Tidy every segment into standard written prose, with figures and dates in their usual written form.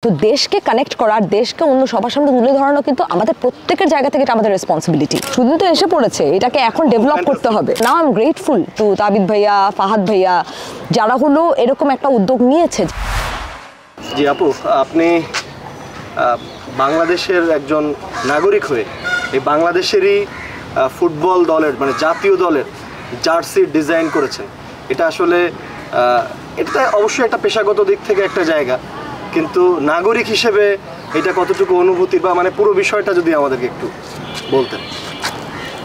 তো দেশকে কানেক্ট করার দেশকে অন্য সবার সামনে তুলে ধরানো কিন্তু আমাদের প্রত্যেকের জায়গা থেকে এটা আমাদের রেসপন্সিবিলিটি। শুধু তো এসে পড়েছে, এটাকে এখন ডেভেলপ করতে হবে। Now I am grateful to Tabid ভাইয়া, ফাহাদ ভাইয়া, যারা হলো এরকম একটা উদ্যোগ নিয়েছে। জি আপু, আপনি বাংলাদেশের একজন নাগরিক হয়ে এই বাংলাদেশেরই ফুটবল দলের মানে জাতীয় দলের জার্সি ডিজাইন করেছেন। এটা আসলে এটা অবশ্যই একটা পেশাগত দিক থেকে একটা জায়গা, কিন্তু নাগরিক হিসেবে এটা কতটুকু অনুভূতি বা মানে পুরো বিষয়টা যদি আমাদেরকে একটু বলতেন।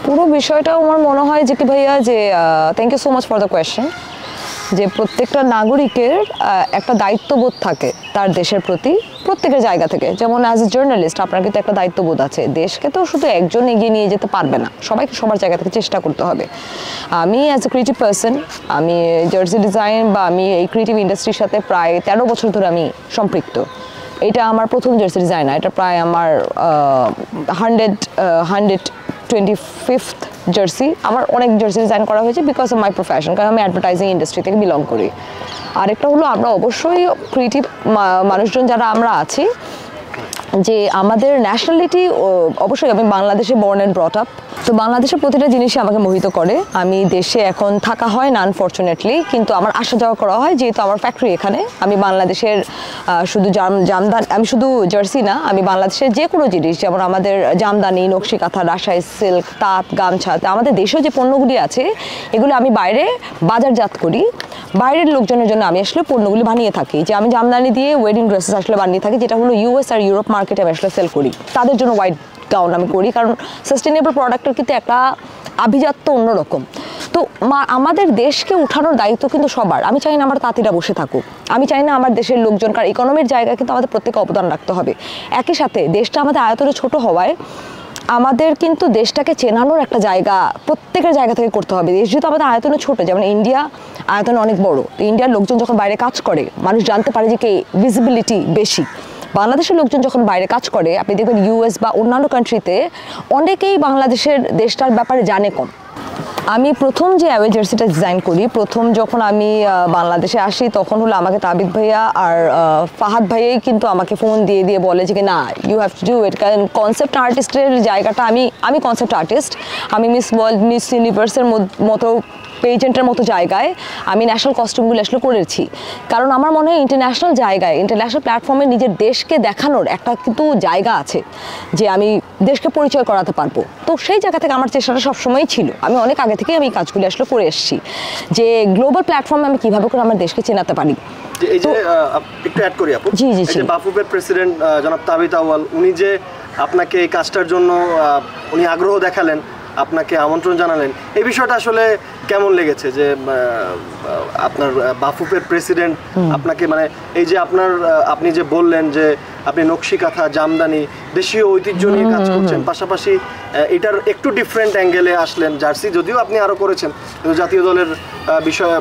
পুরো বিষয়টা আমার মনে হয় যে কি ভাইয়া, যে thank you so much for the question. যে প্রত্যেকটা নাগরিকের একটা দায়িত্ববোধ থাকে তার দেশের প্রতি, প্রত্যেকের জায়গা থেকে। যেমন অ্যাজ এ জার্নালিস্ট আপনার কিন্তু একটা দায়িত্ববোধ আছে। দেশকে তো শুধু একজন এগিয়ে নিয়ে যেতে পারবে না, সবাইকে সবার জায়গা থেকে চেষ্টা করতে হবে। আমি অ্যাজ এ ক্রিয়েটিভ পার্সন, আমি জার্সি ডিজাইন বা আমি এই ক্রিয়েটিভ ইন্ডাস্ট্রির সাথে প্রায় 13 বছর ধরে আমি সম্পৃক্ত। এটা আমার প্রথম জার্সি ডিজাইন না, এটা প্রায় আমার 125th জার্সি। আমার অনেক জার্সি ডিজাইন করা হয়েছে বিকজ অফ মাই প্রফেশন, কারণ আমি অ্যাডভার্টাইজিং ইন্ডাস্ট্রি থেকে বিলং করি। আরেকটা হলো আমরা অবশ্যই ক্রিয়েটিভ মানুষজন যারা আমরা আছি, যে আমাদের ন্যাশনালিটি অবশ্যই আমি বাংলাদেশে বর্ন অ্যান্ড ব্রট আপ। তো বাংলাদেশের প্রতিটা জিনিসই আমাকে মোহিত করে। আমি দেশে এখন থাকা হয় না আনফর্চুনেটলি, কিন্তু আমার আসা যাওয়া করা হয় যেহেতু আমার ফ্যাক্টরি এখানে। আমি বাংলাদেশের শুধু জামদানি, আমি শুধু জার্সি না, আমি বাংলাদেশের যে কোনো জিনিস, যেমন আমাদের জামদানি, নকশি কাঁথা, রাজশাহী সিল্ক, তাঁত, গামছা, আমাদের দেশেও যে পণ্যগুলি আছে এগুলো আমি বাইরে বাজারজাত করি। বাইরের লোকজনের জন্য আমি আসলে পণ্যগুলি বানিয়ে থাকি। যে আমি জামদানি দিয়ে ওয়েডিং ড্রেসেস আসলে বানিয়ে থাকি, যেটা হলো ইউএস আর ইউরোপ মার্কেটে আমি আসলে সেল করি। তাদের জন্য হোয়াইট গাউন আমি করি, কারণ সাস্টেনেবল প্রোডাক্টের কিন্তু একটা আভিজাত্য অন্যরকম। তো আমাদের দেশকে উঠানোর দায়িত্ব কিন্তু সবার। আমি চাই না আমার তাঁতিরা বসে থাকুক, আমি চাই না আমার দেশের লোকজন, কারণ ইকোনমির জায়গায় কিন্তু আমাদের প্রত্যেকে অবদান রাখতে হবে। একই সাথে দেশটা আমাদের আয়তনে ছোট হওয়ায় আমাদের কিন্তু দেশটাকে চেনানোর একটা জায়গা প্রত্যেকের জায়গা থেকে করতে হবে। দেশ যেহেতু আমাদের আয়তনে ছোট, যেমন ইন্ডিয়া আয়তনে অনেক বড়, তো ইন্ডিয়ার লোকজন যখন বাইরে কাজ করে মানুষ জানতে পারে যে কে ভিজিবিলিটি বেশি। বাংলাদেশের লোকজন যখন বাইরে কাজ করে, আপনি দেখবেন ইউএস বা অন্যান্য কান্ট্রিতে অনেকেই বাংলাদেশের দেশটার ব্যাপারে জানে কম। আমি প্রথম যে অ্যাওয়ে জার্সিটা ডিজাইন করি, প্রথম যখন আমি বাংলাদেশে আসি, তখন হলো আমাকে তাবিদ ভাইয়া আর ফাহাদ ভাইয়াই কিন্তু আমাকে ফোন দিয়ে দিয়ে বলে যে না, you have to do it. কারণ কনসেপ্ট আর্টিস্টের জায়গাটা আমি কনসেপ্ট আর্টিস্ট, আমি মিস ওয়ার্ল্ড, মিস ইউনিভার্সের মতো পেজেন্টের মতো জায়গায় আমি ন্যাশনাল কস্টিউমগুলো আসলে করেছি। কারণ আমার মনে হয় ইন্টারন্যাশনাল জায়গায়, ইন্টারন্যাশনাল প্ল্যাটফর্মে নিজের দেশকে দেখানোর একটা কিন্তু জায়গা আছে, যে আমি দেশকে পরিচয় করাতে পারবো। তো সেই জায়গা থেকে আমার চেষ্টাটা সবসময়ই ছিল। আমি অনেক আগে থেকেই আমি কাজগুলি আসলে করে এসেছি, যে গ্লোবাল প্ল্যাটফর্মে আমি কীভাবে করে আমার দেশকে চেনাতে পারি। এই যে একটু অ্যাড করি আপু, জি জি, এই যে বাফুফের প্রেসিডেন্ট জনাব তাবিদ আউয়াল, উনি যে আপনাকে এই কাজটার জন্য উনি আগ্রহ দেখালেন, আপনাকে আমন্ত্রণ জানালেন, এই বিষয়টা আসলে কেমন লেগেছে? যে আপনার বাফুফের প্রেসিডেন্ট আপনাকে মানে এই যে আপনি যে বললেন যে আপনি নকশি কাঁথা, জামদানি, দেশীয় ঐতিহ্য নিয়ে কাজ করছেন, পাশাপাশি এটার একটু ডিফারেন্ট অ্যাঙ্গেলে আসলেন। জার্সি যদিও আপনি আরও করেছেন, কিন্তু জাতীয় দলের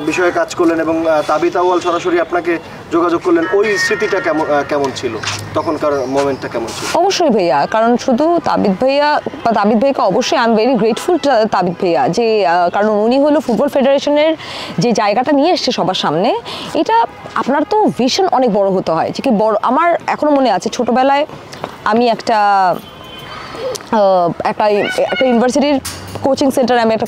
বিষয়ে কাজ করলেন এবং তাবিদ আউয়াল সরাসরি আপনাকে যোগাযোগ করলেন। ওই স্মৃতিটা কেমন ছিল, তখনকার মোমেন্টটা কেমন ছিল? অবশ্যই ভাইয়া, কারণ শুধু তাবিদ ভাইয়াকে অবশ্যই আই এম ভেরি গ্রেটফুল তাবিদ ভাইয়া, যে কারণ উনি হলো ফুটবল ফেডারেশনের যে জায়গাটা নিয়ে এসছে সবার সামনে। এটা আপনার তো ভিশন অনেক বড় হতে হয়, যে কি বড়। আমার এখনো মনে আছে ছোটবেলায় আমি একটা ইউনিভার্সিটির কোচিং সেন্টারে আমি একটা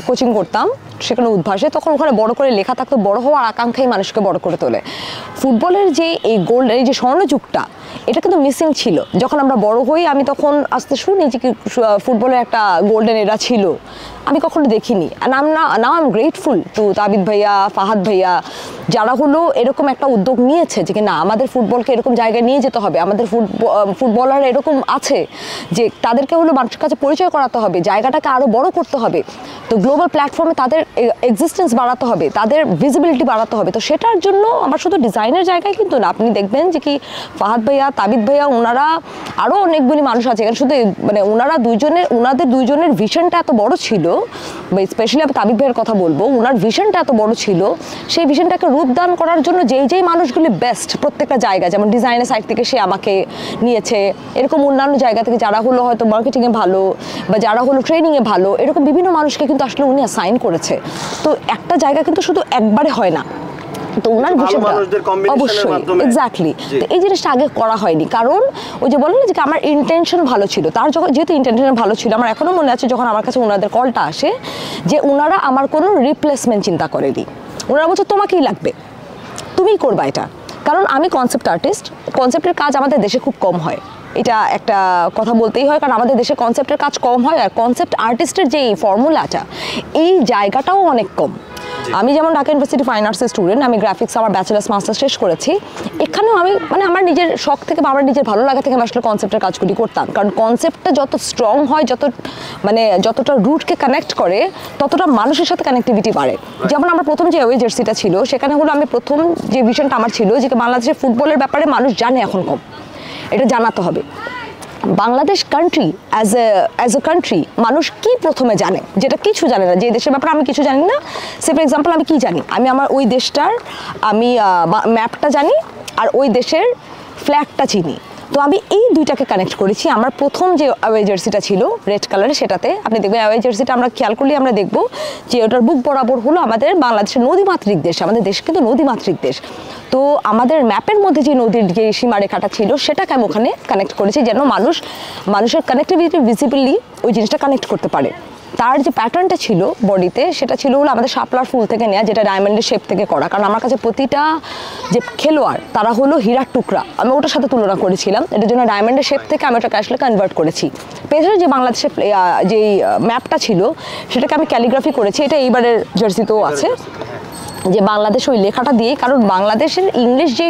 কোচিং করতাম, সেখানে উদ্ভাসে। তখন ওখানে বড় করে লেখা থাকতো, বড় হওয়ার আকাঙ্ক্ষাই মানুষকে বড় করে তোলে। ফুটবলের যে এই গোল্ডেন, এই যে স্বর্ণযুগটা, এটা কিন্তু মিসিং ছিল। যখন আমরা বড় হই, আমি তখন আসতে শুনি যে কি ফুটবলের একটা গোল্ডেন এরা ছিল, আমি কখনো দেখিনি। Now I am grateful to Tabid ভাইয়া, ফাহাদ ভাইয়া, যারা হলো এরকম একটা উদ্যোগ নিয়েছে যে কি না, আমাদের ফুটবলকে এরকম জায়গায় নিয়ে যেতে হবে। আমাদের ফুটবলার এরকম আছে যে তাদেরকে হলো মানুষের কাছে পরিচয় করাতে হবে, জায়গাটাকে আরও বড় করতে হবে। তো গ্লোবাল প্ল্যাটফর্মে তাদের এক্সিস্টেন্স বাড়াতে হবে, তাদের ভিজিবিলিটি বাড়াতে হবে। তো সেটার জন্য আমার শুধু ডিজাইনের জায়গায় কিন্তু না, আপনি দেখবেন যে কি ফাহাদ ভাইয়া, তাবিদ ভাইয়া, ওনারা আরও অনেকগুলি মানুষ আছে এখানে। শুধু মানে ওনাদের দুইজনের ভিশনটা এত বড় ছিল, বা স্পেশালি আমি তাবিদ ভাইয়ের কথা বলবো, ওনার ভিশনটা এত বড় ছিল। সেই ভিশনটাকে রূপদান করার জন্য যেই মানুষগুলি বেস্ট প্রত্যেকটা জায়গায়, যেমন ডিজাইনের সাইড থেকে সে আমাকে নিয়েছে, এরকম অন্যান্য জায়গা থেকে যারা হলো হয়তো মার্কেটিংয়ে ভালো বা যারা হলো ট্রেনিংয়ে ভালো, এরকম বিভিন্ন মানুষকে কিন্তু আসলে উনি অ্যাসাইন করেছে। তো একটা জায়গা কিন্তু শুধু একবারে হয় না, তো ওনার বিষয়টা অবশ্যই এক্স্যাক্টলি, তো এই জিনিসটা আগে করা হয়নি, কারণ ওই যে বলেন যে আমার ইন্টেনশন ভালো ছিল, তার যখন যেহেতু ইন্টেনশন ভালো ছিল, আমার এখনো মনে আছে যখন আমার কাছে ওনাদের কলটা আসে যে ওনারা আমার কোনো রিপ্লেসমেন্ট চিন্তা করেনি, ওনারা বলছে তোমাকেই লাগবে, তুমিই করবা এটা, কারণ আমি কনসেপ্ট আর্টিস্ট, কনসেপ্টের কাজ আমাদের দেশে খুব কম হয়, এটা একটা কথা বলতেই হয়, কারণ আমাদের দেশে কনসেপ্টের কাজ কম হয়, আর কনসেপ্ট আর্টিস্টের যে ফর্মুলাটা এই জায়গাটাও অনেক কম। আমি যেমন ঢাকা ইউনিভার্সিটি ফাইন আর্টসের স্টুডেন্ট, আমি গ্রাফিক্স আমার ব্যাচেলার্স মাস্টার্স শেষ করেছি, এখানেও আমি মানে আমার নিজের শখ থেকে বা আমার নিজের ভালো লাগা থেকে আমি আসলে কনসেপ্টের কাজগুলি করতাম, কারণ কনসেপ্টটা যত স্ট্রং হয়, যতটা রুটকে কানেক্ট করে ততটা মানুষের সাথে কানেক্টিভিটি বাড়ে। যেমন আমার প্রথম যে অ্যাওয়ে জার্সিটা ছিল, সেখানে হলো আমি প্রথম যে ভিশনটা আমার ছিল যে বাংলাদেশের ফুটবলের ব্যাপারে মানুষ জানে এখন কম, এটা জানাতে হবে। Bangladesh country as a country মানুষ কি প্রথমে জানে, যেটা কিছু জানে না, যে দেশের ব্যাপারে আমি কিছু জানি না, সে ফর এক্সাম্পল আমি কি জানি, আমি আমার ওই দেশটার আমি ম্যাপটা জানি আর ওই দেশের ফ্ল্যাগটা চিনি, তো আমি এই দুইটাকে কানেক্ট করেছি। আমার প্রথম যে অ্যাওয়ে জার্সিটা ছিল রেড কালারের, সেটাতে আপনি দেখবেন অ্যাওয়ে জার্সিটা আমরা খেয়াল করলে আমরা দেখব যে ওটার বুক বরাবর হলো আমাদের বাংলাদেশের নদীমাতৃক দেশ, আমাদের দেশ কিন্তু নদীমাতৃক দেশ, তো আমাদের ম্যাপের মধ্যে যে নদীর যে সীমারেখাটা ছিল সেটাকে আমি ওখানে কানেক্ট করেছি, যেন মানুষের কানেক্টিভিটি ভিজিবলি ওই জিনিসটা কানেক্ট করতে পারে। তার যে প্যাটার্নটা ছিল বডিতে, সেটা ছিল হলো আমাদের শাপলার ফুল থেকে নেওয়া, যেটা ডায়মন্ডের শেপ থেকে করা, কারণ আমার কাছে প্রতিটা যে খেলোয়াড় তারা হলো হীরার টুকরা, আমি ওটার সাথে তুলনা করেছিলাম, এটার জন্য ডায়মন্ডের শেপ থেকে আমি ওটাকে আসলে কনভার্ট করেছি। পেছনে যে বাংলাদেশের যে ম্যাপটা ছিল সেটাকে আমি ক্যালিগ্রাফি করেছি, এটা এইবারের জার্সিতেও আছে, যে বাংলাদেশ ওই লেখাটা দিয়ে, কারণ বাংলাদেশের ইংলিশ যে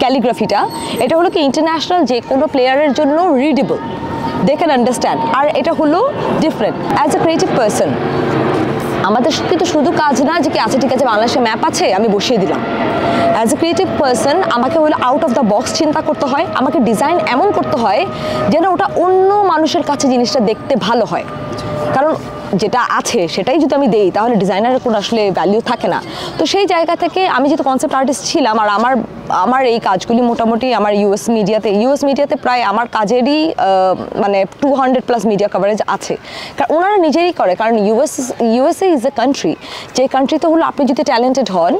ক্যালিগ্রাফিটা, এটা হলো কি ইন্টারন্যাশনাল যে কোনো প্লেয়ারের জন্য রিডেবল, দে ক্যান আন্ডারস্ট্যান্ড, আর এটা হলো different. As a creative person আমাদের কিন্তু শুধু কাজ না যে কি আছে ঠিক আছে বাংলাদেশে ম্যাপ আছে আমি বসিয়ে দিলাম, অ্যাজ এ ক্রিয়েটিভ পার্সন আমাকে হলো আউট অফ দ্য বক্স চিন্তা করতে হয়, আমাকে ডিজাইন এমন করতে হয় যেন ওটা অন্য মানুষের কাছে জিনিসটা দেখতে ভালো হয়, কারণ যেটা আছে সেটাই যদি আমি দেই তাহলে ডিজাইনারের কোনো আসলে ভ্যালিউ থাকে না। তো সেই জায়গা থেকে আমি যেহেতু কনসেপ্ট আর্টিস্ট ছিলাম, আর আমার এই কাজগুলি মোটামুটি আমার ইউএস মিডিয়াতে প্রায় আমার কাজেরই মানে 200+ মিডিয়া কভারেজ আছে, কারণ ওনারা নিজেরই করে, কারণ ইউএসএ ইজ এ কান্ট্রি, যে কান্ট্রিতে হলো আপনি যদি ট্যালেন্টেড হন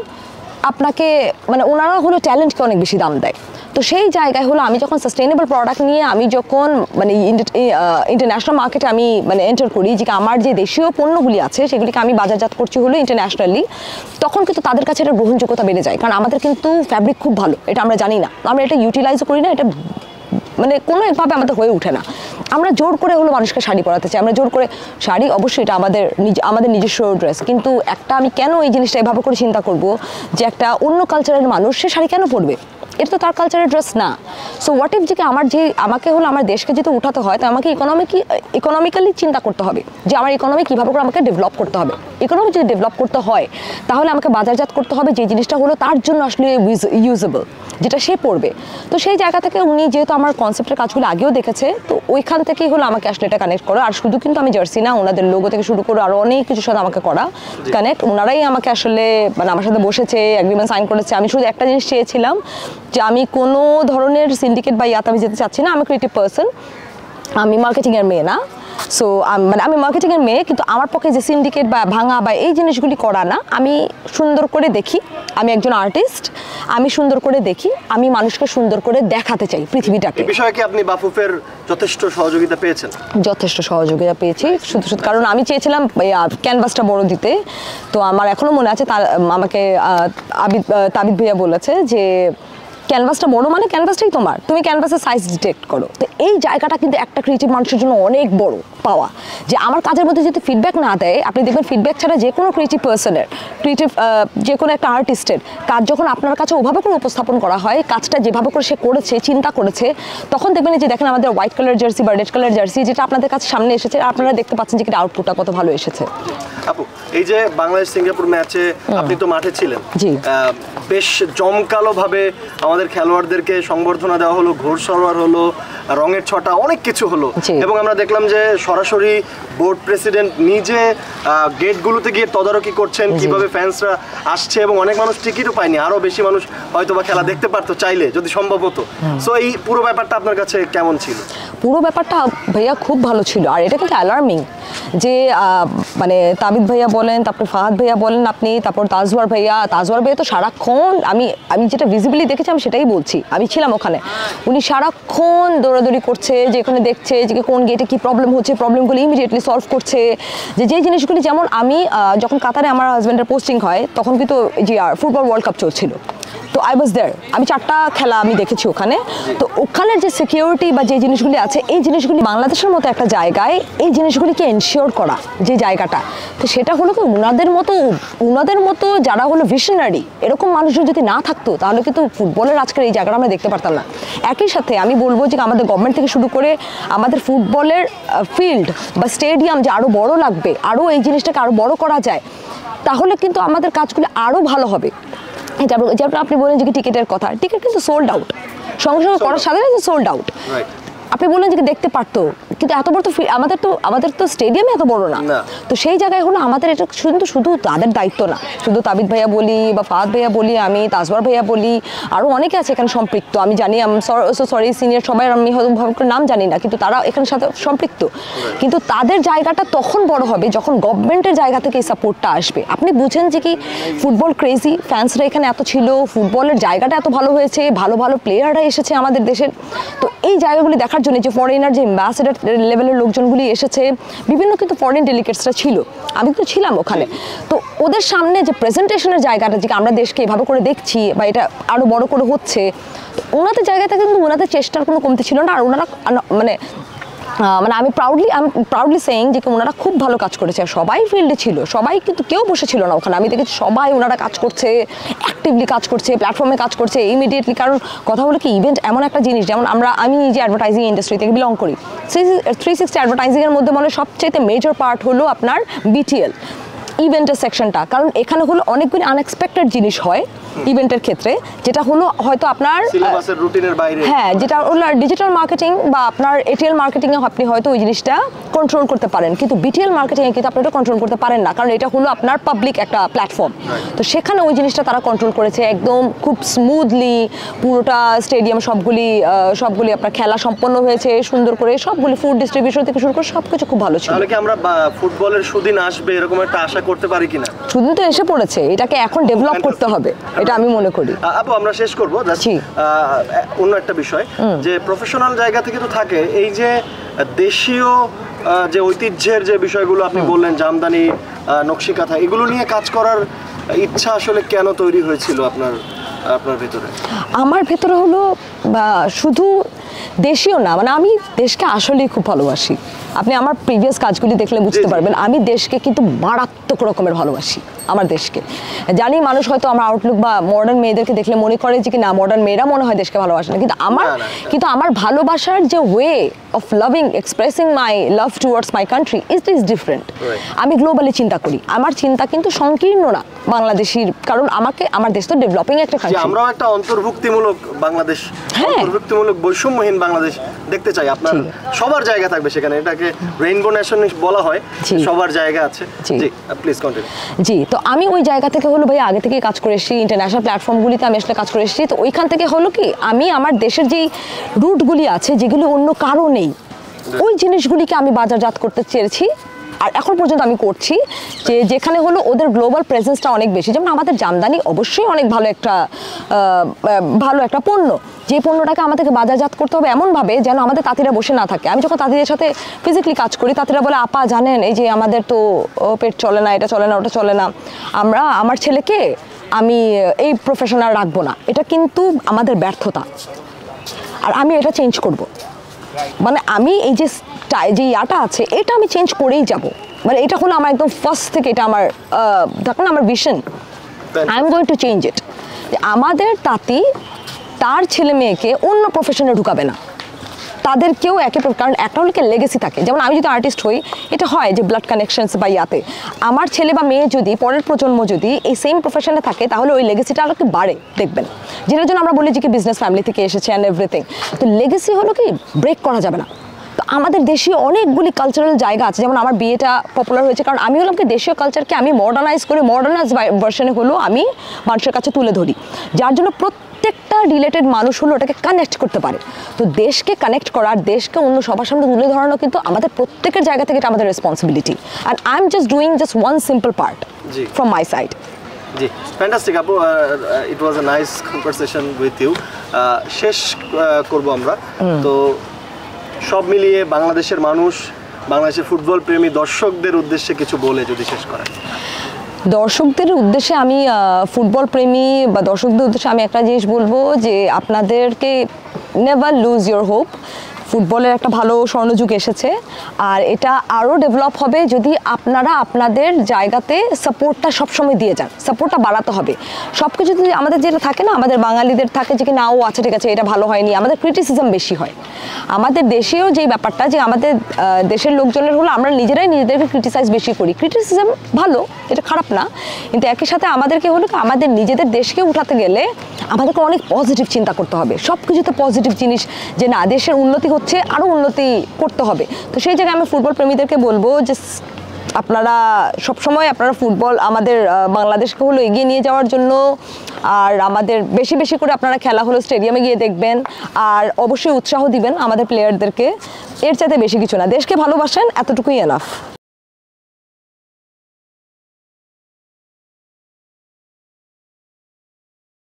আপনাকে মানে ওনারা হলো ট্যালেন্টকে অনেক বেশি দাম দেয়। তো সেই জায়গায় হলো আমি যখন সাস্টেইনেবল প্রোডাক্ট নিয়ে আমি যখন মানে ইন্টারন্যাশনাল মার্কেটে আমি মানে এন্টার করি, যে আমার যে দেশীয় পণ্যগুলি আছে সেগুলিকে আমি বাজারজাত করছি হলো ইন্টারন্যাশনালি, তখন কিন্তু তাদের কাছে এটা গ্রহণযোগ্যতা বেড়ে যায়, কারণ আমাদের কিন্তু ফ্যাব্রিক খুব ভালো, এটা আমরা জানি না, আমরা এটা ইউটিলাইজও করি না, এটা মানে কোনো একভাবে আমাদের হয়ে ওঠে না। আমরা জোর করে হলো মানুষকে শাড়ি পরাতে চাই, আমরা জোর করে শাড়ি, অবশ্যই এটা আমাদের নিজস্ব ড্রেস, কিন্তু একটা আমি কেন এই জিনিসটা এভাবে করে চিন্তা করব যে একটা অন্য কালচারের মানুষ সে শাড়ি কেন পরবে, এটা তো তার কালচারের ড্রেস না। সো হোয়াট ইফ যে আমাকে হলো আমার দেশকে যদি উঠাতে হয়, তো আমাকে ইকোনমিক্যালি চিন্তা করতে হবে যে আমার ইকোনমি কীভাবে করে আমাকে ডেভেলপ করতে হবে। ইকোনমি যদি ডেভেলপ করতে হয় তাহলে আমাকে বাজারজাত করতে হবে যে জিনিসটা হলো তার জন্য আসলে ইউজেবল, যেটা সে পড়বে। তো সেই জায়গা থেকে উনি যেহেতু আমার কনসেপ্টের কাজগুলো আগেও দেখেছে, তো ওইখান থেকেই হলো আমাকে আসলে এটা কানেক্ট করো। আর শুধু কিন্তু আমি জার্সি না, ওনাদের লোগো থেকে শুরু করে আরও অনেক কিছুর সাথে আমাকে করা কানেক্ট, ওনারাই আমাকে আসলে মানে আমার সাথে বসেছে, এগ্রিমেন্ট সাইন করেছে। আমি শুধু একটা জিনিস চেয়েছিলাম যে আমি কোনো ধরনের সিন্ডিকেট বা ইয়াতে আমি যেতে চাচ্ছি না, আমি ক্রিয়েটিভ পার্সন, আমি মার্কেটিংয়ের মেয়ে না। সো মানে আমি মার্কেটিংয়ের মেয়ে, কিন্তু আমার পক্ষে যে সিন্ডিকেট বা ভাঙা বা এই জিনিসগুলি করা না। আমি সুন্দর করে দেখি, আমি একজন আর্টিস্ট, আমি সুন্দর করে দেখি, আমি মানুষকে সুন্দর করে দেখাতে চাই পৃথিবীটাকে। এই বিষয়ে কি আপনি বাফুফের যথেষ্ট সহযোগিতা পেয়েছেন? যথেষ্ট সহযোগিতা পেয়েছি, শুধু কারণ আমি চেয়েছিলাম ক্যানভাসটা বড় দিতে। তো আমার এখনো মনে আছে আমাকে তাবিদ ভাইয়া বলেছে যে ক্যানভাসটা বড় মানে ক্যানভাসটাই তোমার, তুমি ক্যানভাসের সাইজ ডিটেক্ট করো। তো এই জায়গাটা কিন্তু একটা ক্রিয়েটিভ মানুষের জন্য অনেক বড় পাওয়া, যে আমার কাজের মধ্যে যদি ফিডব্যাক না দেয়, আপনি দেখবেন ফিডব্যাক ছাড়া যে কোনো ক্রিয়েটিভ পার্সনের, যে কোনো একটা আর্টিস্টের কাজ যখন আপনার কাছে ওভাবে করে উপস্থাপন করা হয়, কাজটা যেভাবে করে সে করেছে, চিন্তা করেছে, তখন দেখবেন যে দেখেন আমাদের হোয়াইট কালার জার্সি বা রেড কালার জার্সি যেটা আপনাদের কাছে সামনে এসেছে, আপনারা দেখতে পাচ্ছেন যে এটা আউটপুটটা কত ভালো এসেছে। আপু, এই যে বাংলাদেশ সিঙ্গাপুর ম্যাচে আপনি তো মাঠে ছিলেন, বেশ জমকালোভাবে আমাদের খেলোয়াড়দেরকে সংবর্ধনা দেওয়া হলো, ঘোড়সওয়ার হলো, রঙের ছটা, অনেক কিছু হলো, এবং আমরা দেখলাম যে সরাসরি বোর্ড প্রেসিডেন্ট নিজে গেটগুলোতে গিয়ে তদারকি করছেন কিভাবে ফ্যান্সরা আসছে, এবং অনেক মানুষ টিকিটও পায়নি, আরো বেশি মানুষ হয়তো বা খেলা দেখতে পারতো চাইলে যদি সম্ভব হতো। সো এই পুরো ব্যাপারটা আপনার কাছে কেমন ছিল? পুরো ব্যাপারটা ভাইয়া খুব ভালো ছিল, আর এটা কিন্তু অ্যালার্মিং যে মানে তাবিদ ভাইয়া বলেন, তারপরে ফাহাদ ভাইয়া বলেন আপনি, তারপর তাজওয়ার ভাইয়া তো সারাক্ষণ আমি যেটা ভিজিবলি দেখেছি আমি সেটাই বলছি, আমি ছিলাম ওখানে, উনি সারাক্ষণ দৌড়াদৌড়ি করছে, যে এখানে দেখছে যে কোন গেটে কী প্রবলেম হচ্ছে, প্রবলেমগুলো ইমিডিয়েটলি সলভ করছে, যে জিনিসগুলি, যেমন আমি যখন কাতারে আমার হাজব্যান্ডের পোস্টিং হয় তখন কিন্তু যে ফুটবল ওয়ার্ল্ড কাপ চলছিল, তো আই ওয়াজ দেয়ার, আমি 4টা খেলা আমি দেখেছি ওখানে। তো ওখানের যে সিকিউরিটি বা যে জিনিসগুলি আছে, এই জিনিসগুলি বাংলাদেশের মতো একটা জায়গায় এই জিনিসগুলিকে এনশিওর করা যে জায়গাটা, তো সেটা হলো কি ওনাদের মতো যারা হলো ভিশনারি, এরকম মানুষজন যদি না থাকতো তাহলে কিন্তু ফুটবলের আজকের এই জায়গাটা আমরা দেখতে পারতাম না। একই সাথে আমি বলবো যে আমাদের গভর্নমেন্ট থেকে শুরু করে আমাদের ফুটবলের ফিল্ড বা স্টেডিয়াম যে আরও বড় লাগবে, আরও এই জিনিসটাকে আরও বড় করা যায়, তাহলে কিন্তু আমাদের কাজগুলো আরও ভালো হবে। যেটা আপনি বলেন যে টিকিটের কথা, টিকিট কিন্তু সোল্ড আউট, সঙ্গে সঙ্গে করার সাথে সাথে সোল্ড আউট। আপনি বললেন যে দেখতে পারতো, কিন্তু এত বড় তো আমাদের তো স্টেডিয়ামে এত বড় না, তো সেই জায়গায় হলো আমাদের এটা শুধু তাদের দায়িত্ব না, শুধু তাবিদ ভাইয়া বলি বা ফাহাদ ভাইয়া বলি, আমি তাজওয়ার ভাইয়া বলি, আরও অনেকে আছে এখানে সম্পৃক্ত, আমি জানি, সরি সিনিয়র সবাই আমি হয়তো নাম জানি না, কিন্তু তারা এখানে সাথে সম্পৃক্ত, কিন্তু তাদের জায়গাটা তখন বড় হবে যখন গভর্নমেন্টের জায়গা থেকে এই সাপোর্টটা আসবে। আপনি বুঝেন যে কি ফুটবল ক্রেজি ফ্যান্সরা এখানে এত ছিল, ফুটবলের জায়গাটা এত ভালো হয়েছে, ভালো ভালো প্লেয়াররা এসেছে আমাদের দেশের, তো এই জায়গাগুলি দেখার জন্য যে ফরেনার যে অ্যাম্বাসেডার লেভেলের লোকজনগুলি এসেছে, বিভিন্ন কিন্তু ফরেন ডেলিগেটসরা ছিল, আমি তো ছিলাম ওখানে, তো ওদের সামনে যে প্রেজেন্টেশনের জায়গাটা যে আমরা দেশকে এভাবে করে দেখছি বা এটা আরও বড় করে হচ্ছে, ওনাদের জায়গাতে কিন্তু ওনাদের চেষ্টার কোনো কমতি ছিল না, আর ওনারা মানে আমি প্রাউডলি সেইং যে ওনারা খুব ভালো কাজ করেছে, আর সবাই ফিল্ডে ছিল, সবাই কিন্তু কেউ বসে ছিল না ওখানে, আমি দেখেছি সবাই ওনারা কাজ করছে, অ্যাক্টিভলি কাজ করছে, প্ল্যাটফর্মে কাজ করছে ইমিডিয়েটলি। কারণ কথা হলো কি, ইভেন্ট এমন একটা জিনিস, যেমন আমি নিজে অ্যাডভার্টাইজিং ইন্ডাস্ট্রি থেকে বিলং করি, 360 অ্যাডভার্টাইজিংয়ের মধ্যে মানে সবচেয়ে মেজর পার্ট হলো আপনার বিটিএল ইভেন্টের সেকশনটা, কারণ এখানে হলো অনেকগুলি আনএক্সপেক্টেড জিনিস হয় ইভেন্টের ক্ষেত্রে, যেটা হলো হয়তো আপনার সিলেবাসের রুটিনের বাইরে, হ্যাঁ, যেটা হলো ডিজিটাল মার্কেটিং বা আপনার এটিএল মার্কেটিংয়ে আপনি হয়তো ওই জিনিসটা কন্ট্রোল করতে পারেন, কিন্তু বিটিএল মার্কেটিংয়ে কিন্তু আপনি এটা কন্ট্রোল করতে পারেন না, কারণ এটা হলো আপনার পাবলিক একটা প্ল্যাটফর্ম, তো সেখানে ওই জিনিসটা তারা কন্ট্রোল করেছে একদম খুব স্মুথলি, পুরোটা স্টেডিয়াম সবগুলি আপনার খেলা সম্পন্ন হয়েছে সুন্দর করে, সবগুলি ফুড ডিস্ট্রিবিউশন থেকে শুরু করে সবকিছু খুব ভালো ছিল। তাহলে কি আমরা ফুটবলের সুদিন আসবে এরকম একটা আশা করতে পারি কিনা? সুদিন তো এসে পড়েছে, এটাকে এখন ডেভেলপ করতে হবে, এটা আমি মনে করি। আপু আমরা শেষ করবো অন্য একটা বিষয়, যে প্রফেশনাল জায়গা থেকে তো থাকে এই যে দেশীয় যে ঐতিহ্যের যে বিষয়গুলো আপনি বললেন, জামদানি, নকশি কাঁথা, এগুলো নিয়ে কাজ করার ইচ্ছা আসলে কেন তৈরি হয়েছিল আপনার ভেতরে? আমার ভেতরে হলো শুধু দেশীয় না, মানে আমি দেশকে আসলেই খুব ভালোবাসি, আপনি আমার প্রিভিয়াস কাজগুলি দেখলে বুঝতে পারবেন, আমি দেশকে কিন্তু মারাত্মক রকমের ভালোবাসি, আমার দেশকে। জানি মানুষ হয়তো আমার আউটলুক বা মডার্ন মেয়েদেরকে দেখলে মনে করে যে কি না মডার্ন মেয়েরা মনে হয় দেশকে ভালোবাসে না, কিন্তু আমার ভালোবাসার যে way of loving, expressing my love towards my country is different. আমি গ্লোবালি চিন্তা করি, আমার চিন্তা কিন্তু সংকীর্ণ না বাংলাদেশির, কারণ আমার দেশ তো ডেভেলপিং একটা কান্ট্রি, আমরাও একটা অন্তর্ভুক্তিমূলক বাংলাদেশ, অন্তর্ভুক্তিমূলক বৈষম্যহীন বাংলাদেশ দেখতে চাই। আপনার সবার জায়গা থাকবে সেখানে, এটাকে রেইনবো নেশন বলা হয়, সবার জায়গা আছে। জি প্লিজ কন্টিনিউ। জি, তো আমি ওই জায়গা থেকে হলো ভাই আগে থেকে কাজ করে এসেছি, ইন্টারন্যাশনাল প্ল্যাটফর্মগুলিতে আমি আসলে কাজ করে এসেছি, তো ওইখান থেকে হলো কি আমি আমার দেশের যেই রুটগুলি আছে যেগুলি অন্য কারো নেই, ওই জিনিসগুলিকে আমি বাজারজাত করতে চেয়েছি, আর এখন পর্যন্ত আমি করছি, যে যেখানে হলো ওদের গ্লোবাল প্রেজেন্সটা অনেক বেশি। যেমন আমাদের জামদানি অবশ্যই অনেক ভালো একটা পণ্য, যে পণ্যটাকে আমাদেরকে বাজারজাত করতে হবে এমনভাবে যেন আমাদের তাঁতিরা বসে না থাকে। আমি যখন তাঁতিদের সাথে ফিজিক্যালি কাজ করি, তাঁতিরা বলে আপা জানেন এই যে আমাদের তো পেট চলে না, এটা চলে না, ওটা চলে না, আমার ছেলেকে আমি এই প্রফেশনাল রাখবো না, এটা কিন্তু আমাদের ব্যর্থতা, আর আমি এটা চেঞ্জ করব। মানে আমি এই যে ইয়াটা আছে এটা আমি চেঞ্জ করেই যাব, মানে এটা হলো আমার একদম ফার্স্ট থেকে, এটা আমার দেখুন আমার vision, I am going to change it. আমাদের তাঁতি তার ছেলে মেয়েকে অন্য প্রফেশনে ঢুকাবে না, তাদেরকেও কারণ একটা হলো কি লেগেসি থাকে, যেমন আমি যদি আর্টিস্ট হই, এটা হয় যে ব্লাড কানেকশনস বা ইয়াতে, আমার ছেলে বা মেয়ে যদি পরের প্রজন্ম যদি এই সেম প্রফেশনে থাকে, তাহলে ওই লেগেসিটা আরও কি বাড়ে দেখবেন, যেটার জন্য আমরা বলি যে কি বিজনেস ফ্যামিলি থেকে এসেছে অ্যান্ড এভরিথিং, তো লেগেসি হলো কি ব্রেক করা যাবে না। তো আমাদের দেশীয় অনেকগুলি কালচারাল জায়গা আছে, যেমন আমার বিয়েটা পপুলার হয়েছে কারণ আমি হলাম কি দেশীয় কালচারকে আমি মডার্নাইজ ভার্সনে হলো আমি মানুষের কাছে তুলে ধরি, যার জন্য প্রত্যেকটা মিডিয়া রিলেটেড মানুষ হলো ওটাকে কানেক্ট করতে পারে। তো দেশকে কানেক্ট করা আর দেশকে অন্য সবার সামনে তুলে ধরানো কিন্তু আমাদের প্রত্যেকের জায়গা থেকে এটা আমাদের responsibility, and I am just doing just one simple part from my side. জি, ফ্যান্টাস্টিক আপু, it was a nice conversation with you. শেষ করব আমরা তো, সব মিলিয়ে বাংলাদেশের মানুষ, বাংলাদেশের ফুটবল প্রেমী দর্শকদের উদ্দেশ্যে কিছু বলে যদি শেষ করেন। দর্শকদের উদ্দেশ্যে আমি ফুটবল প্রেমী বা দর্শকদের উদ্দেশ্যে আমি একটা জিনিস বলবো যে আপনাদেরকে নেভার লুজ ইয়োর হোপ। ফুটবলের একটা ভালো স্বর্ণযুগ এসেছে, আর এটা আরও ডেভেলপ হবে যদি আপনারা আপনাদের জায়গাতে সাপোর্টটা সবসময় দিয়ে যান। সাপোর্টটা বাড়াতে হবে। সব কিছু যদি আমাদের যেটা থাকে না, আমাদের বাঙালিদের থাকে যে কি না ও আচ্ছা ঠিক আছে এটা ভালো হয়নি, আমাদের ক্রিটিসিজম বেশি হয়। আমাদের দেশেও যেই ব্যাপারটা যে আমাদের দেশের লোকজনের হলো আমরা নিজেরাই নিজেদেরকে ক্রিটিসাইজ বেশি করি। ক্রিটিসিজম ভালো, এটা খারাপ না, কিন্তু একই সাথে আমাদেরকে হলো আমাদের নিজেদের দেশকে উঠাতে গেলে আমাদেরকে অনেক পজিটিভ চিন্তা করতে হবে। সব কিছুতে পজিটিভ জিনিস, যে না দেশের উন্নতি হচ্ছে, আরও উন্নতি করতে হবে। তো সেই জায়গায় আমি ফুটবল প্রেমীদেরকে বলবো যে আপনারা সবসময় আপনারা ফুটবল আমাদের বাংলাদেশকে হলো এগিয়ে নিয়ে যাওয়ার জন্য, আর আমাদের বেশি বেশি করে আপনারা খেলা হলো স্টেডিয়ামে গিয়ে দেখবেন, আর অবশ্যই উৎসাহ দিবেন আমাদের প্লেয়ারদেরকে। এর চাইতে বেশি কিছু না, দেশকে ভালোবাসেন, এতটুকুই এনাফ।